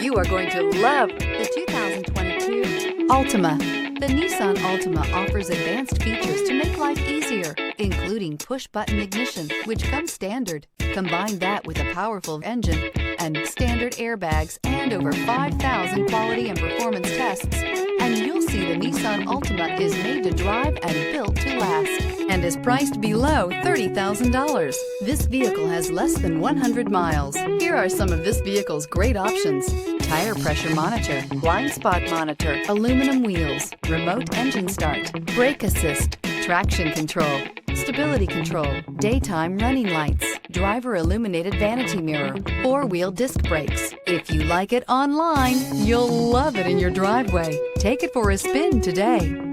You are going to love the 2022 Altima. The Nissan Altima offers advanced features to make life easier, including push-button ignition, which comes standard. Combine that with a powerful engine and standard airbags and over 5,000 quality and performance tests, and you'll see the Nissan Altima is made to drive and built to last, and is priced below $30,000. This vehicle has less than 100 miles. Here are some of this vehicle's great options: tire pressure monitor, blind spot monitor, aluminum wheels, remote engine start, brake assist, traction control, stability control, daytime running lights, driver illuminated vanity mirror, four-wheel disc brakes. If you like it online, you'll love it in your driveway. Take it for a spin today.